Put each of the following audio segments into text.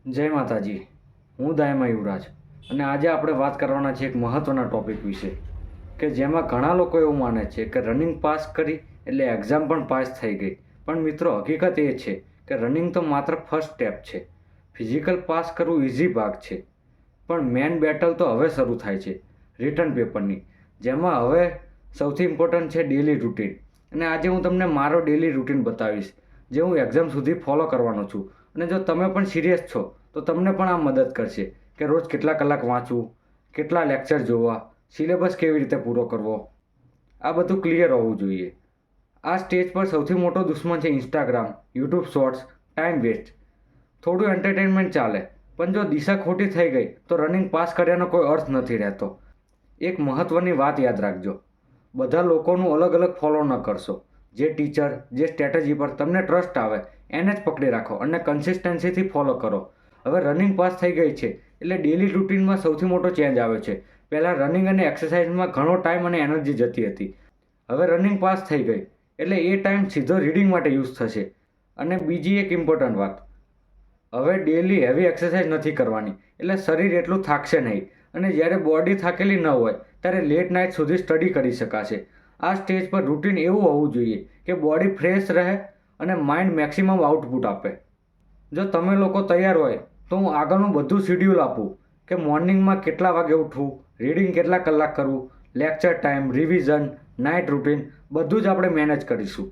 જય માતાજી. હું દાયમા યુવરાજ અને આજે આપણે વાત કરવાના છે એક મહત્ત્વના ટૉપિક વિશે કે જેમાં ઘણા લોકો એવું માને છે કે રનિંગ પાસ કરી એટલે એક્ઝામ પણ પાસ થઈ ગઈ. પણ મિત્રો, હકીકત એ છે કે રનિંગ તો માત્ર ફર્સ્ટ સ્ટેપ છે. ફિઝિકલ પાસ કરવું ઇઝી ભાગ છે, પણ મેન બેટલ તો હવે શરૂ થાય છે રિટર્ન પેપરની, જેમાં હવે સૌથી ઇમ્પોર્ટન્ટ છે ડેલી રૂટીન. અને આજે હું તમને મારો ડેલી રૂટીન બતાવીશ જે હું એક્ઝામ સુધી ફોલો કરવાનો છું. અને જો તમે પણ સિરિયસ છો તો તમને પણ આ મદદ કરશે કે રોજ કેટલા કલાક વાંચવું, કેટલા લેક્ચર જોવા, સિલેબસ કેવી રીતે પૂરો કરવો, આ બધું ક્લિયર હોવું જોઈએ. આ સ્ટેજ પર સૌથી મોટો દુશ્મન છે Instagram, YouTube shorts, time waste. થોડું એન્ટરટેનમેન્ટ ચાલે, પણ જો દિશા ખોટી થઈ ગઈ તો રનિંગ પાસ કર્યાનો કોઈ અર્થ નથી રહેતો. એક મહત્ત્વની વાત યાદ રાખજો, બધા લોકોનું અલગ અલગ ફોલો ન કરશો. જે ટીચર, જે સ્ટ્રેટેજી પર તમને ટ્રસ્ટ આવે એને જ પકડી રાખો અને કન્સિસ્ટન્સીથી ફોલો કરો. હવે રનિંગ પાસ થઈ ગઈ છે એટલે ડેલી રૂટીનમાં સૌથી મોટો ચેન્જ આવે છે. પહેલાં રનિંગ અને એક્સરસાઇઝમાં ઘણો ટાઈમ અને એનર્જી જતી હતી. હવે રનિંગ પાસ થઈ ગઈ એટલે એ ટાઈમ સીધો રીડિંગ માટે યુઝ થશે. અને બીજી એક ઇમ્પોર્ટન્ટ વાત, હવે ડેલી હેવી એક્સરસાઇઝ નથી કરવાની એટલે શરીર એટલું થાકશે નહીં. અને જ્યારે બોડી થાકેલી ન હોય ત્યારે લેટ નાઇટ સુધી સ્ટડી કરી શકાશે. આ સ્ટેજ પર રૂટીન એવું હોવું જોઈએ કે બોડી ફ્રેશ રહે અને માઇન્ડ મેક્સિમમ આઉટપુટ આપે. જો તમે લોકો તૈયાર હોય તો હું આગળનું બધું શિડ્યુલ આપું કે મોર્નિંગમાં કેટલા વાગે ઉઠવું, રીડિંગ કેટલા કલાક કરવું, lecture time, revision, night routine, બધું જ આપણે મેનેજ કરીશું.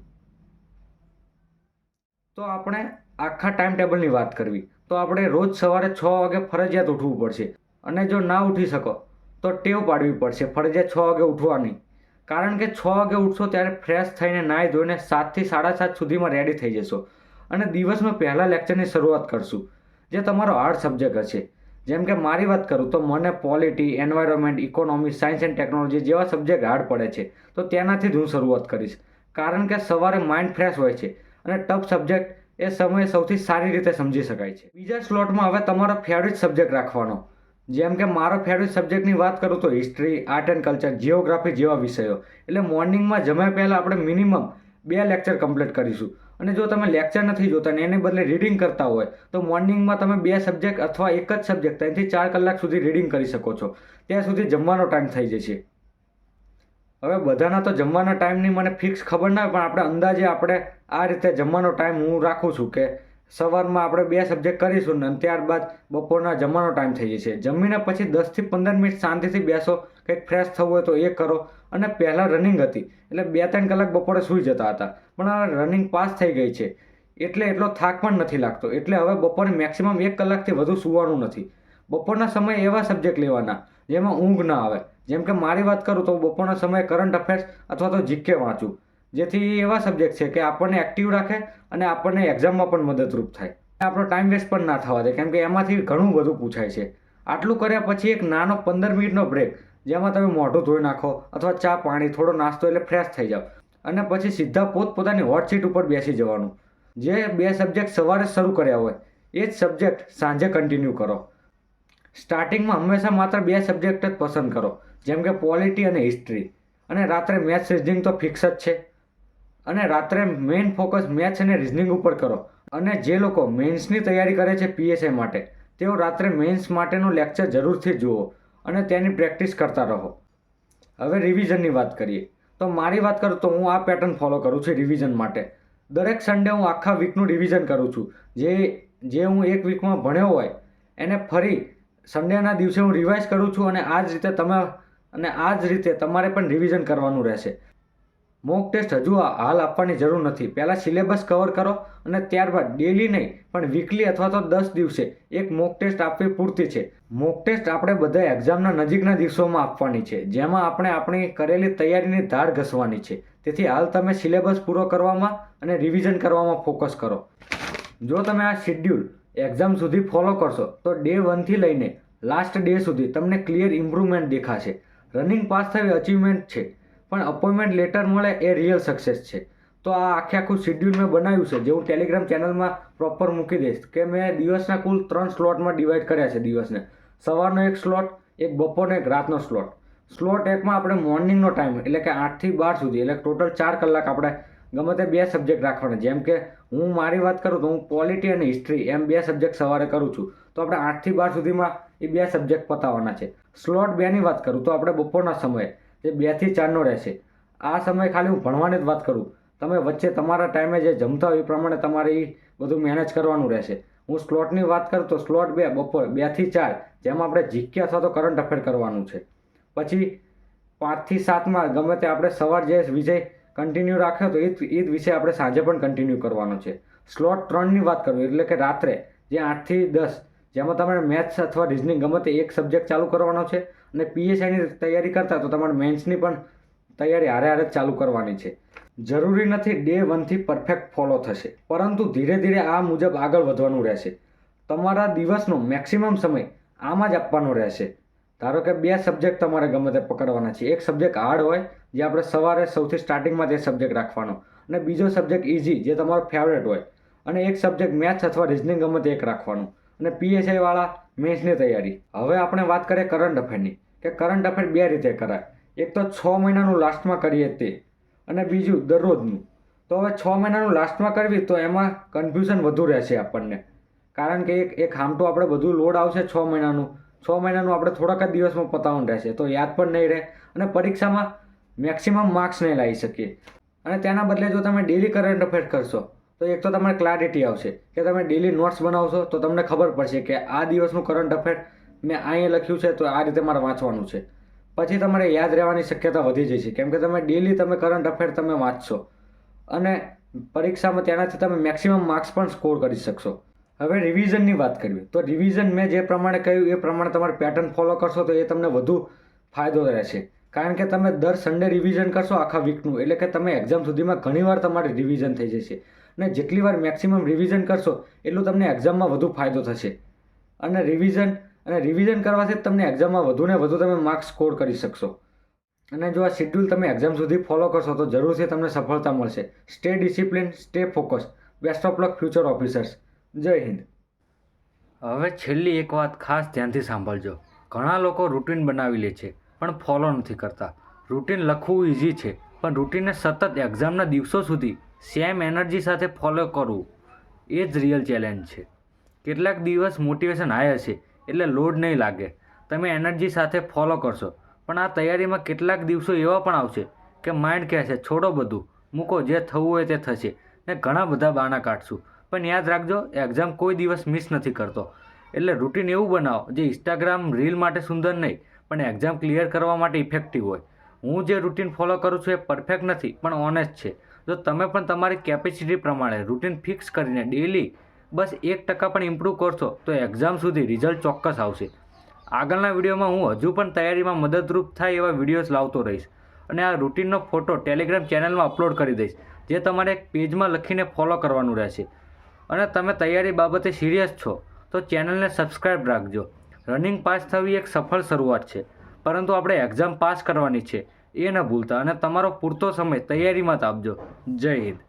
તો આપણે આખા ટાઈમ ટેબલની વાત કરવી તો આપણે રોજ સવારે 6 વાગે ફરજિયાત ઉઠવું પડશે. અને જો ના ઉઠી શકો તો ટેવ પાડવી પડશે ફરજિયાત 6 વાગે ઉઠવાની. કારણ કે 6 વાગે ઉઠશો ત્યારે ફ્રેશ થઈને નાહી ધોઈને 7 થી 7:30 સુધીમાં રેડી થઈ જશો અને દિવસમાં પહેલાં લેક્ચરની શરૂઆત કરશું જે તમારો હાર્ડ સબ્જેક્ટ હશે. જેમ કે મારી વાત કરું તો મને polity, environment, economy, science and technology જેવા સબ્જેક્ટ હાર્ડ પડે છે, તો તેનાથી જ હું શરૂઆત કરીશ. કારણ કે સવારે માઇન્ડ ફ્રેશ હોય છે અને ટફ સબ્જેક્ટ એ સમયે સૌથી સારી રીતે સમજી શકાય છે. બીજા સ્લોટમાં હવે તમારો ફેવરિટ સબ્જેક્ટ રાખવાનો. જેમ કે મારો ફેવરિટ સબ્જેક્ટની વાત કરું તો history, art and culture, geography જેવા વિષયો. એટલે મોર્નિંગમાં જમ્યા પહેલાં આપણે મિનિમમ 2 લેક્ચર કમ્પ્લીટ કરીશું. અને જો તમે લેક્ચર નથી જોતા ને એને બદલે રીડિંગ કરતા હોય તો મોર્નિંગમાં તમે 2 સબ્જેક્ટ અથવા એક જ સબ્જેક્ટ 3 થી 4 કલાક સુધી રીડિંગ કરી શકો છો. ત્યાં સુધી જમવાનો ટાઈમ થઈ જશે. હવે બધાના તો જમવાના ટાઈમની મને ફિક્સ ખબર ના હોય, પણ આપણે અંદાજે આપણે આ રીતે જમવાનો ટાઈમ હું રાખું છું કે સવારમાં આપણે 2 સબ્જેક્ટ કરીશું ને ત્યારબાદ બપોરના જમવાનો ટાઈમ થઈ જશે. જમીને પછી 10 થી 15 મિનિટ શાંતિથી બેસો, કંઈક ફ્રેશ થવું હોય તો એ કરો. અને પહેલાં રનિંગ હતી એટલે 2-3 કલાક બપોરે સૂઈ જતા હતા, પણ હવે રનિંગ પાસ થઈ ગઈ છે એટલે એટલો થાક પણ નથી લાગતો. એટલે હવે બપોરે મેક્સિમમ 1 કલાકથી વધુ સૂવાનું નથી. બપોરના સમયે એવા સબ્જેક્ટ લેવાના જેમાં ઊંઘ ના આવે. જેમ કે મારી વાત કરું તો બપોરના સમયે કરંટ અફેર્સ અથવા તો જીકે વાંચું, જેથી એવા સબ્જેક્ટ છે કે આપણને એક્ટિવ રાખે અને આપણને એક્ઝામમાં પણ મદદરૂપ થાય. આપણો ટાઈમ વેસ્ટ પણ ના થવા દે, કેમ કે એમાંથી ઘણું બધું પૂછાય છે. આટલું કર્યા પછી એક નાનો 15 મિનિટનો બ્રેક, જેમાં તમે મોઢું ધોઈ નાખો અથવા ચા પાણી થોડો નાસ્તો એટલે ફ્રેશ થઈ જાઓ. અને પછી સીધા પોતપોતાની હોટ સીટ ઉપર બેસી જવાનું. જે 2 સબ્જેક્ટ સવારે શરૂ કર્યા હોય એ જ સબ્જેક્ટ સાંજે કન્ટિન્યુ કરો. સ્ટાર્ટિંગમાં હંમેશા માત્ર 2 સબ્જેક્ટ જ પસંદ કરો, જેમ કે પોલિટી અને હિસ્ટ્રી. અને રાત્રે મેથ્સ રિઝનિંગ તો ફિક્સ જ છે. અને રાત્રે મેઇન ફોકસ મેથ્સ અને રિઝનિંગ ઉપર કરો. અને જે લોકો મેન્સની તૈયારી કરે છે પીએસઆઈ માટે, તેઓ રાત્રે મેન્સ માટેનું લેક્ચર જરૂરથી જુઓ અને તેની પ્રેક્ટિસ કરતા રહો. હવે રિવિઝનની વાત કરીએ તો મારી વાત કરું તો હું આ પેટર્ન ફોલો કરું છું રિવિઝન માટે. દરેક સન્ડે હું આખા વીકનું રિવિઝન કરું છું. જે હું એક વીકમાં ભણ્યો હોય એને ફરી સન્ડેના દિવસે હું રિવાઇઝ કરું છું. અને આ જ રીતે તમારે પણ રિવિઝન કરવાનું રહેશે. મોક ટેસ્ટ હજુ હાલ આપવાની જરૂર નથી. પહેલાં સિલેબસ કવર કરો અને ત્યારબાદ ડેલી નહીં પણ વીકલી અથવા તો 10 દિવસે એક મોક ટેસ્ટ આપવી પૂરતી છે. મોક ટેસ્ટ આપણે બધા એક્ઝામના નજીકના દિવસોમાં આપવાની છે, જેમાં આપણે આપણી કરેલી તૈયારીની ધાર ઘસવાની છે. તેથી હાલ તમે સિલેબસ પૂરો કરવામાં અને રિવિઝન કરવામાં ફોકસ કરો. જો તમે આ શિડ્યુલ એક્ઝામ સુધી ફોલો કરશો તો ડે 1 થી લઈને લાસ્ટ ડે સુધી તમને ક્લિયર ઇમ્પ્રુવમેન્ટ દેખાશે. રનિંગ પાસ થવી અચીવમેન્ટ છે, પણ અપોઇન્ટમેન્ટ લેટર મળે એ રિયલ સક્સેસ છે. તો આ આખું શિડ્યુલ મેં બનાવ્યું છે, જે હું ટેલિગ્રામ ચેનલમાં પ્રોપર મૂકી દઈશ કે મેં દિવસના કુલ 3 સ્લોટમાં ડિવાઈડ કર્યા છે દિવસને. સવારનો એક સ્લોટ, એક બપોરનો, એક રાતનો સ્લોટ. સ્લોટ 1માં આપણે મોર્નિંગનો ટાઈમ એટલે કે 8 થી 12 સુધી એટલે ટોટલ 4 કલાક આપણે ગમે તે 2 સબ્જેક્ટ રાખવાના. જેમ કે હું મારી વાત કરું તો હું પોલિટી અને હિસ્ટ્રી એમ 2 સબ્જેક્ટ સવારે કરું છું. તો આપણે 8 થી 12 સુધીમાં એ 2 સબ્જેક્ટ પતાવવાના છે. સ્લોટ 2ની વાત કરું તો આપણે બપોરના સમયે જે 2 થી 4નો રહેશે. આ સમય ખાલી હું ભણવાની જ વાત કરું. તમે વચ્ચે તમારા ટાઈમે જે જમતા હોય એ પ્રમાણે તમારે એ બધું મેનેજ કરવાનું રહેશે. હું સ્લોટની વાત કરું તો સ્લોટ 2 બપોર 2 થી 4 જેમાં આપણે જીકે અથવા તો કરંટ અફેર કરવાનું છે. પછી 5 થી 7માં ગમે તે આપણે સવાર જે વિષય કન્ટિન્યુ રાખ્યો તો એ જ વિષય આપણે સાંજે પણ કન્ટિન્યુ કરવાનો છે. સ્લોટ 3ની વાત કરું એટલે કે રાત્રે જે 8 થી 10 જેમાં તમારે મેથ્સ અથવા રિઝનિંગ ગમે તે એક સબ્જેક્ટ ચાલુ કરવાનો છે. અને પીએસઆઈની તૈયારી કરતા તો તમારે મેન્સની પણ તૈયારી હારે હારે ચાલુ કરવાની છે. જરૂરી નથી ડે 1થી પરફેક્ટ ફોલો થશે, પરંતુ ધીરે ધીરે આ મુજબ આગળ વધવાનું રહેશે. તમારા દિવસનો મેક્સિમમ સમય આમાં જ આપવાનો રહેશે. ધારો કે 2 સબ્જેક્ટ તમારે ગમે તે પકડવાના છે. એક સબ્જેક્ટ હાર્ડ હોય જે આપણે સવારે સૌથી સ્ટાર્ટિંગમાં તે સબ્જેક્ટ રાખવાનો, અને બીજો સબ્જેક્ટ ઇઝી જે તમારો ફેવરેટ હોય, અને એક સબ્જેક્ટ મેથ્સ અથવા રિઝનિંગ ગમે તે એક રાખવાનું, અને પીએસઆઈવાળા મેથ્સની તૈયારી. હવે આપણે વાત કરીએ કરંટ અફેરની, કે કરંટ અફેર 2 રીતે કરાય. એક તો 6 મહિનાનું લાસ્ટમાં કરીએ તે, અને બીજું દરરોજનું. તો હવે 6 મહિનાનું લાસ્ટમાં કરવી તો એમાં કન્ફ્યુઝન વધુ રહેશે આપણને, કારણ કે એક હામટું આપણે બધું લોડ આવશે 6 મહિનાનું આપણે થોડાક જ દિવસમાં પતાવવાનું રહેશે, તો યાદ પણ નહીં રહે અને પરીક્ષામાં મેક્સિમમ માર્ક્સ નહીં લાવી શકીએ. અને તેના બદલે જો તમે ડેલી કરંટ અફેર કરશો તો એક તો તમારે ક્લારિટી આવશે કે તમે ડેલી નોટ્સ બનાવશો તો તમને ખબર પડશે કે આ દિવસનું કરંટ અફેર મેં અહીંયા લખ્યું છે તો આ રીતે મારે વાંચવાનું છે. પછી તમારે યાદ રહેવાની શક્યતા વધી જશે, કેમ કે તમે ડેલી તમે કરંટ અફેર તમે વાંચશો અને પરીક્ષામાં તેનાથી તમે મેક્સિમમ માર્ક્સ પણ સ્કોર કરી શકશો. હવે રિવિઝનની વાત કરવી તો રિવિઝન મેં જે પ્રમાણે કહ્યું એ પ્રમાણે તમારે પેટર્ન ફોલો કરશો તો એ તમને વધુ ફાયદો રહેશે. કારણ કે તમે દર સન્ડે રિવિઝન કરશો આખા વીકનું, એટલે કે તમે એક્ઝામ સુધીમાં ઘણીવાર તમારે રિવિઝન થઈ જશે. અને જેટલી વાર મેક્સિમમ રિવિઝન કરશો એટલું તમને એક્ઝામમાં વધુ ફાયદો થશે. અને રિવિઝન કરવાથી જ તમને એક્ઝામમાં વધુ ને વધુ તમે માર્ક્સ સ્કોર કરી શકશો. અને જો આ શેડ્યુલ તમે એક્ઝામ સુધી ફોલો કરશો તો જરૂરથી તમને સફળતા મળશે. Stay discipline, stay focus. Best of luck future officers. જય હિન્દ. હવે છેલ્લી એક વાત ખાસ ધ્યાનથી સાંભળજો. ઘણા લોકો રૂટીન બનાવી લે છે પણ ફોલો નથી કરતા. રૂટીન લખવું ઇઝી છે, પણ રૂટીનને સતત એક્ઝામના દિવસો સુધી સેમ એનર્જી સાથે ફોલો કરવું એ જ રિયલ ચેલેન્જ છે. કેટલાક દિવસ મોટિવેશન હાઈ હશે એટલે લોડ નહીં લાગે, તમે એનર્જી સાથે ફોલો કરશો. પણ આ તૈયારીમાં કેટલાક દિવસો એવા પણ આવશે કે માઇન્ડ કહેશે છોડો બધું, મૂકો, જે થવું હોય તે થશે, ને ઘણા બધા બહાના કાઢશું. પણ યાદ રાખજો, એક્ઝામ કોઈ દિવસ મિસ નથી કરતો. એટલે રૂટીન એવું બનાવો જે ઇન્સ્ટાગ્રામ રીલ માટે સુંદર નહીં, પણ એક્ઝામ ક્લિયર કરવા માટે ઇફેક્ટિવ હોય. હું જે રૂટીન ફોલો કરું છું એ પરફેક્ટ નથી પણ ઓનેસ્ટ છે. જો તમે પણ તમારી કેપેસિટી પ્રમાણે રૂટીન ફિક્સ કરીને ડેલી બસ 1% પણ ઇમ્પ્રૂવ કરશો તો એક્ઝામ સુધી રિઝલ્ટ ચોક્કસ આવશે. આગળના વિડીયોમાં હું હજુ પણ તૈયારીમાં મદદરૂપ થાય એવા વિડીયોઝ લાવતો રહીશ, અને આ રૂટીનનો ફોટો ટેલિગ્રામ ચેનલમાં અપલોડ કરી દઈશ, જે તમારે એક પેજમાં લખીને ફોલો કરવાનું રહેશે. અને તમે તૈયારી બાબતે સિરિયસ છો તો ચેનલને સબસ્ક્રાઈબ રાખજો. રનિંગ પાસ થવી એક સફળ શરૂઆત છે, પરંતુ આપણે એક્ઝામ પાસ કરવાની છે એ ન ભૂલતા, અને તમારો પૂરતો સમય તૈયારીમાં જ આપજો. જય હિન્દ.